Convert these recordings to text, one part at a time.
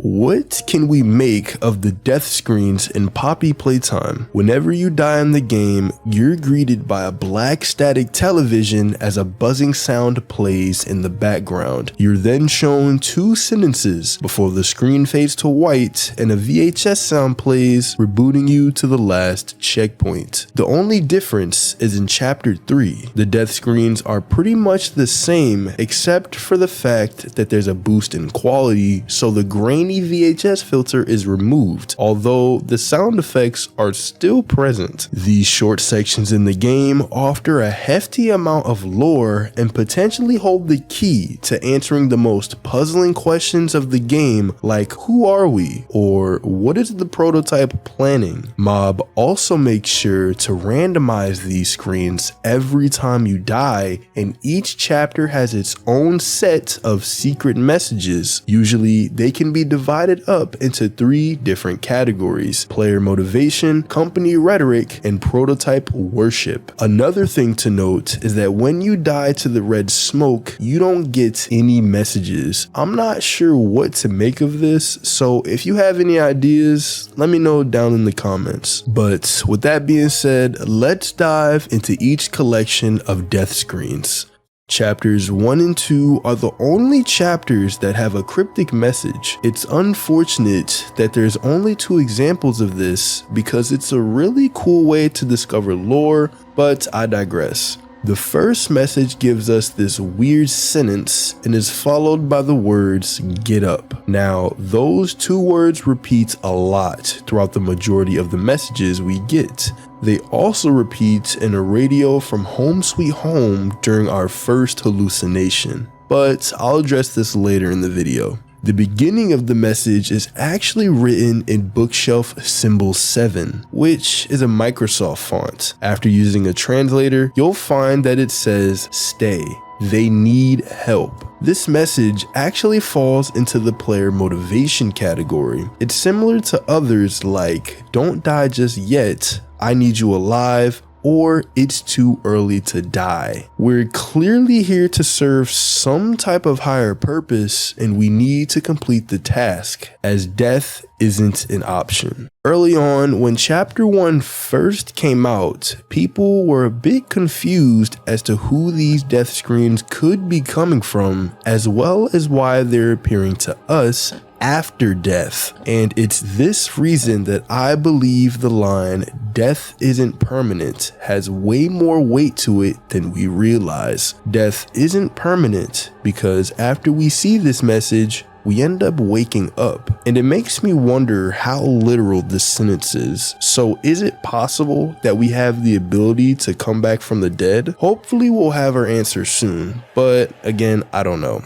What can we make of the death screens in Poppy Playtime? Whenever you die in the game, you're greeted by a black static television as a buzzing sound plays in the background. You're then shown 2 sentences before the screen fades to white and a VHS sound plays, rebooting you to the last checkpoint. The only difference is in Chapter 3. The death screens are pretty much the same except for the fact that there's a boost in quality, so the grainy VHS filter is removed, although the sound effects are still present. These short sections in the game offer a hefty amount of lore and potentially hold the key to answering the most puzzling questions of the game, like who are we, or what is the prototype planning? Mob also makes sure to randomize these screens every time you die, and each chapter has its own set of secret messages. Usually they can be divided up into 3 different categories: player motivation, company rhetoric, and prototype worship. Another thing to note is that when you die to the red smoke, you don't get any messages. I'm not sure what to make of this, so if you have any ideas, let me know down in the comments. But with that being said, let's dive into each collection of death screens. Chapters 1 and 2 are the only chapters that have a cryptic message. It's unfortunate that there's only 2 examples of this because it's a really cool way to discover lore, but I digress. The first message gives us this weird sentence and is followed by the words "get up." Now, those 2 words repeat a lot throughout the majority of the messages we get. They also repeat in a radio from Home Sweet Home during our first hallucination, but I'll address this later in the video. The beginning of the message is actually written in bookshelf symbol 7, which is a Microsoft font. After using a translator, you'll find that it says "stay. They need help." This message actually falls into the player motivation category. It's similar to others like "don't die just yet," "I need you alive," or "it's too early to die." We're clearly here to serve some type of higher purpose, and we need to complete the task, as death isn't an option. Early on, when Chapter 1 first came out, people were a bit confused as to who these death screens could be coming from, as well as why they're appearing to us after death. And it's this reason that I believe the line "death isn't permanent" has way more weight to it than we realize. Death isn't permanent because after we see this message, we end up waking up, and it makes me wonder how literal this sentence is. So is it possible that we have the ability to come back from the dead? Hopefully we'll have our answer soon, but again, I don't know.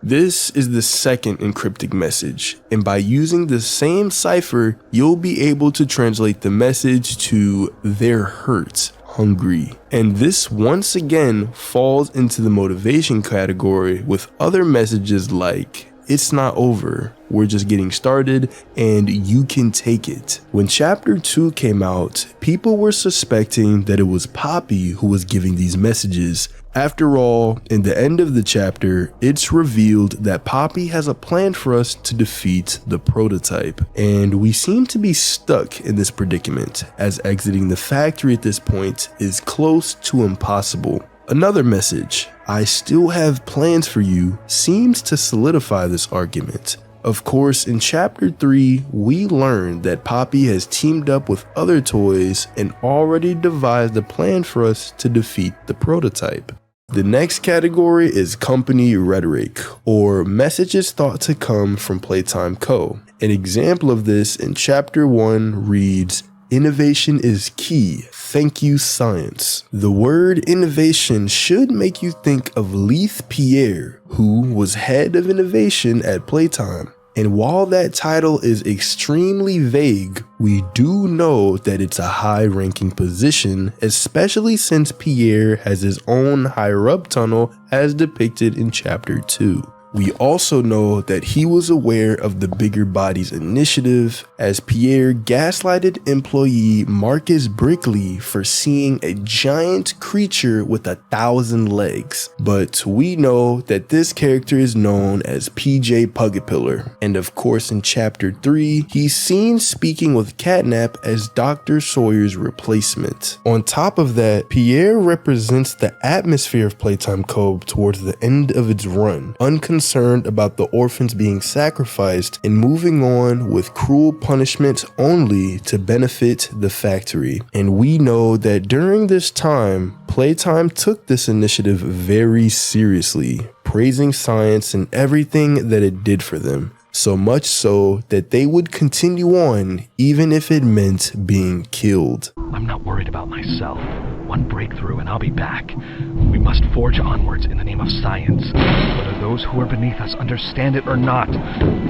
This is the second encrypted message, and by using the same cipher, you'll be able to translate the message to "they're hurt, hungry." And this once again falls into the motivation category, with other messages like "it's not over, we're just getting started, and you can take it." When Chapter 2 came out, people were suspecting that it was Poppy who was giving these messages. After all, in the end of the chapter, it's revealed that Poppy has a plan for us to defeat the prototype, and we seem to be stuck in this predicament, as exiting the factory at this point is close to impossible. Another message, "I still have plans for you," seems to solidify this argument. Of course, in Chapter 3, we learn that Poppy has teamed up with other toys and already devised a plan for us to defeat the prototype. The next category is company rhetoric, or messages thought to come from Playtime Co. An example of this in Chapter 1 reads, "Innovation is key. Thank you, science." The word innovation should make you think of Leith Pierre, who was head of innovation at Playtime. And while that title is extremely vague, we do know that it's a high-ranking position, especially since Pierre has his own higher-up tunnel as depicted in Chapter 2. We also know that he was aware of the Bigger Bodies initiative, as Pierre gaslighted employee Marcus Brickley for seeing a giant creature with 1,000 legs. But we know that this character is known as PJ Pugapillar, and of course in chapter 3, he's seen speaking with Catnap as Dr. Sawyer's replacement. On top of that, Pierre represents the atmosphere of Playtime Co. towards the end of its run, unconcerned about the orphans being sacrificed and moving on with cruel punishment only to benefit the factory. And we know that during this time, Playtime took this initiative very seriously, praising science and everything that it did for them. So much so that they would continue on even if it meant being killed. I'm not worried about myself. One breakthrough and I'll be back. We must forge onwards in the name of science, whether those who are beneath us understand it or not.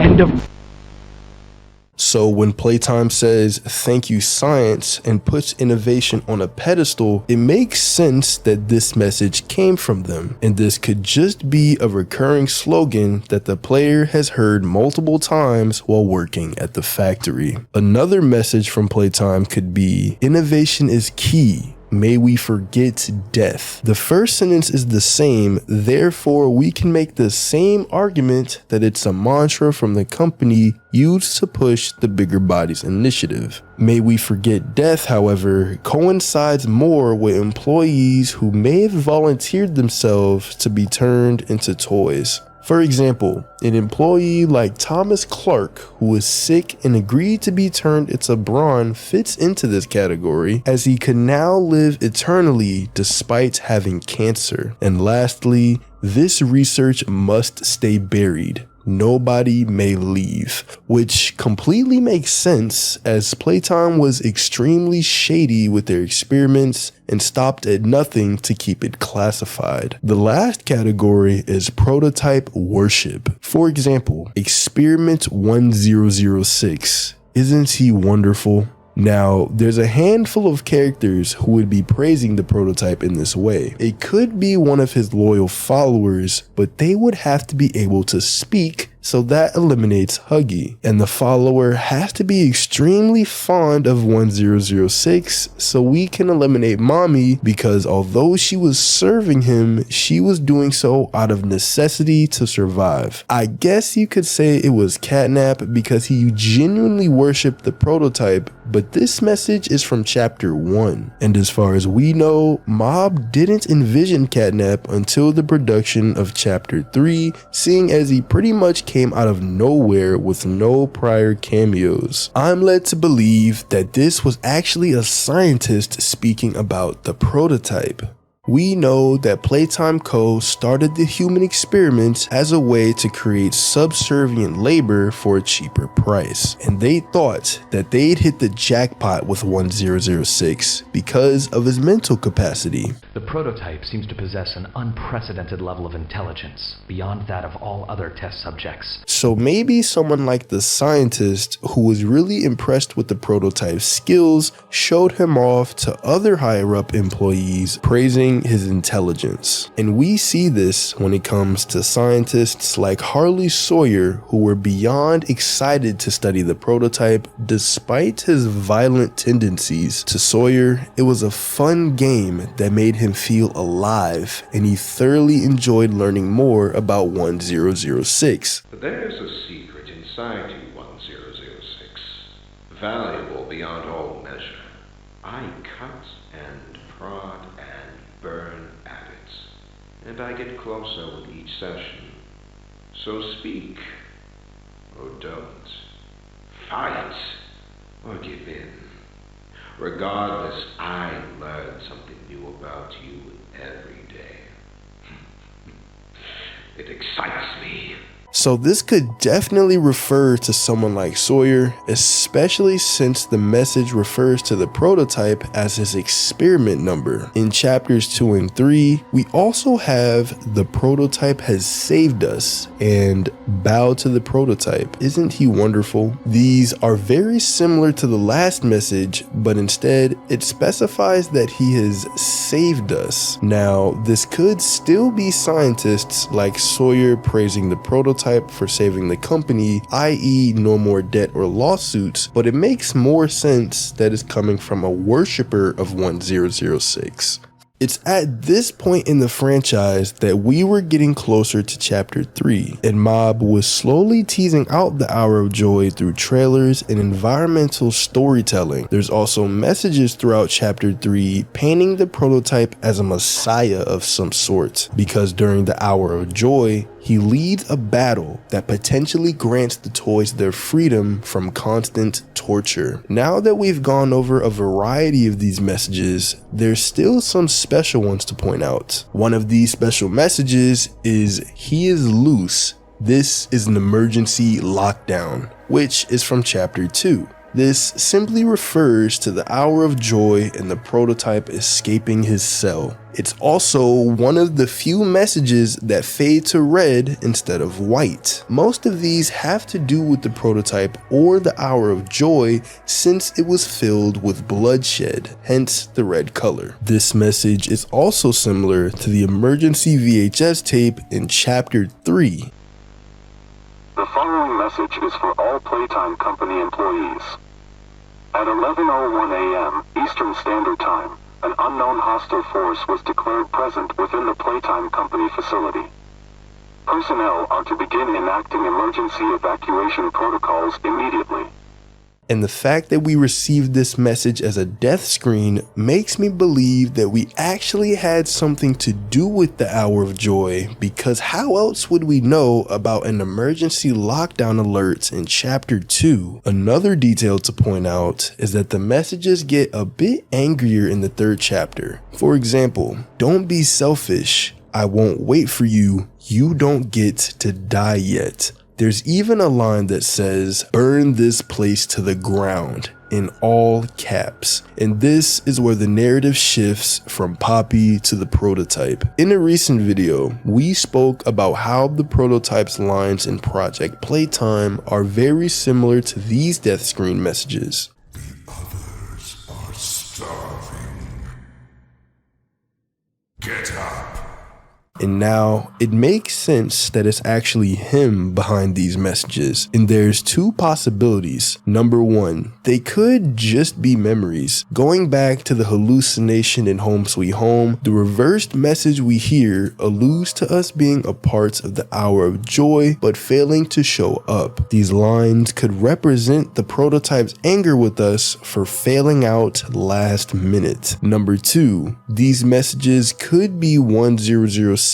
End of... So when Playtime says thank you science and puts innovation on a pedestal, it makes sense that this message came from them, and this could just be a recurring slogan that the player has heard multiple times while working at the factory. Another message from Playtime could be innovation is key. May we forget death. The first sentence is the same, therefore we can make the same argument that it's a mantra from the company used to push the Bigger Bodies initiative. May we forget death, however, coincides more with employees who may have volunteered themselves to be turned into toys. For example, an employee like Thomas Clark, who was sick and agreed to be turned into brawn, fits into this category as he could now live eternally despite having cancer. And lastly, this research must stay buried. Nobody may leave, which completely makes sense as Playtime was extremely shady with their experiments and stopped at nothing to keep it classified. The last category is prototype worship. For example, Experiment 1006. Isn't he wonderful? Now, there's a handful of characters who would be praising the prototype in this way. It could be one of his loyal followers, but they would have to be able to speak, so that eliminates Huggy. And the follower has to be extremely fond of 1006, so we can eliminate Mommy because although she was serving him, she was doing so out of necessity to survive. I guess you could say it was Catnap because he genuinely worshipped the prototype, but this message is from chapter 1. And as far as we know, Mob didn't envision Catnap until the production of chapter 3, seeing as he pretty much came out of nowhere with no prior cameos. I'm led to believe that this was actually a scientist speaking about the prototype. We know that Playtime Co. started the human experiments as a way to create subservient labor for a cheaper price, and they thought that they'd hit the jackpot with 1006 because of his mental capacity. The prototype seems to possess an unprecedented level of intelligence, beyond that of all other test subjects. So maybe someone like the scientist who was really impressed with the prototype's skills showed him off to other higher up employees, praising his intelligence. And we see this when it comes to scientists like Harley Sawyer, who were beyond excited to study the prototype despite his violent tendencies. To Sawyer, it was a fun game that made him feel alive, and he thoroughly enjoyed learning more about 1006. But there is a secret inside you, 1006, valuable beyond all measure. I cut and prod and burn at it, and I get closer with each session. So speak, or don't. Fight, or give in. Regardless, I learn something new about you every day. It excites me. So this could definitely refer to someone like Sawyer, especially since the message refers to the prototype as his experiment number. In chapters 2 and 3, we also have the prototype has saved us and bow to the prototype. Isn't he wonderful? These are very similar to the last message, but instead it specifies that he has saved us. Now, this could still be scientists like Sawyer praising the prototype for saving the company, i.e. no more debt or lawsuits, but it makes more sense that it's coming from a worshiper of 1006. It's at this point in the franchise that we were getting closer to chapter 3, and Mob was slowly teasing out the Hour of Joy through trailers and environmental storytelling. There's also messages throughout chapter 3 painting the prototype as a messiah of some sort, because during the Hour of Joy, he leads a battle that potentially grants the toys their freedom from constant torture. Now that we've gone over a variety of these messages, there's still some special ones to point out. One of these special messages is "He is loose. This is an emergency lockdown," which is from chapter 2. This simply refers to the Hour of Joy and the prototype escaping his cell. It's also one of the few messages that fade to red instead of white. Most of these have to do with the prototype or the Hour of Joy, since it was filled with bloodshed, hence the red color. This message is also similar to the emergency VHS tape in chapter 3. The following message is for all Playtime Company employees. At 11:01 a.m. Eastern Standard Time, an unknown hostile force was declared present within the Playtime Company facility. Personnel are to begin enacting emergency evacuation protocols immediately. And the fact that we received this message as a death screen makes me believe that we actually had something to do with the Hour of Joy, because how else would we know about an emergency lockdown alert in chapter 2? Another detail to point out is that the messages get a bit angrier in the 3rd chapter. For example, "Don't be selfish. I won't wait for you. You don't get to die yet." There's even a line that says, "Burn this place to the ground," in all caps. And this is where the narrative shifts from Poppy to the prototype. In a recent video, we spoke about how the prototype's lines in Project Playtime are very similar to these death screen messages. "The others are starving. Get up." And now it makes sense that it's actually him behind these messages. And there's two possibilities. Number one, they could just be memories. Going back to the hallucination in Home Sweet Home, the reversed message we hear alludes to us being a part of the Hour of Joy, but failing to show up. These lines could represent the prototype's anger with us for failing out last minute. Number two, these messages could be 1006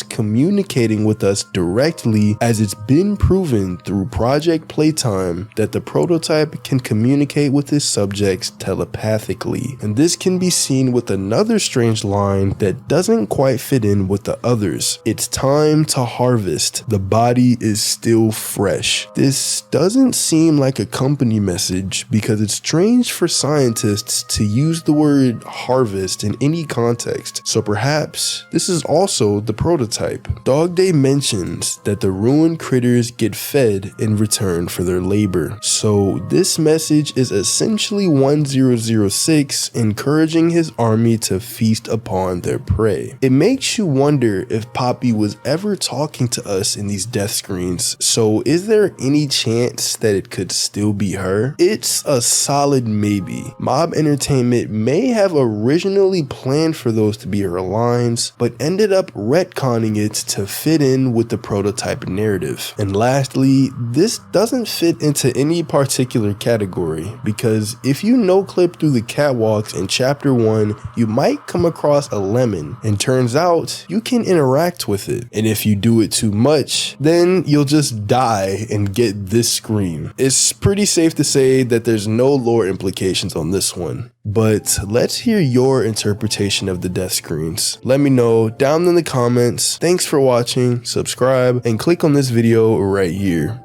communicating with us directly, as it's been proven through Project Playtime that the prototype can communicate with his subjects telepathically. And this can be seen with another strange line that doesn't quite fit in with the others. "It's time to harvest. The body is still fresh." This doesn't seem like a company message, because it's strange for scientists to use the word harvest in any context. So perhaps this is also the prototype. Dog Day mentions that the ruined critters get fed in return for their labor. So this message is essentially 1006 encouraging his army to feast upon their prey. It makes you wonder if Poppy was ever talking to us in these death screens. So is there any chance that it could still be her? It's a solid maybe. Mob Entertainment may have originally planned for those to be her lines, but ended up retconning it to fit in with the prototype narrative. And lastly, this doesn't fit into any particular category, because if you no-clip through the catwalks in chapter 1, you might come across a lemon, and turns out you can interact with it. And if you do it too much, then you'll just die and get this scream. It's pretty safe to say that there's no lore implications on this one. But let's hear your interpretation of the death screens. Let me know down in the comments. Thanks for watching, subscribe, and click on this video right here.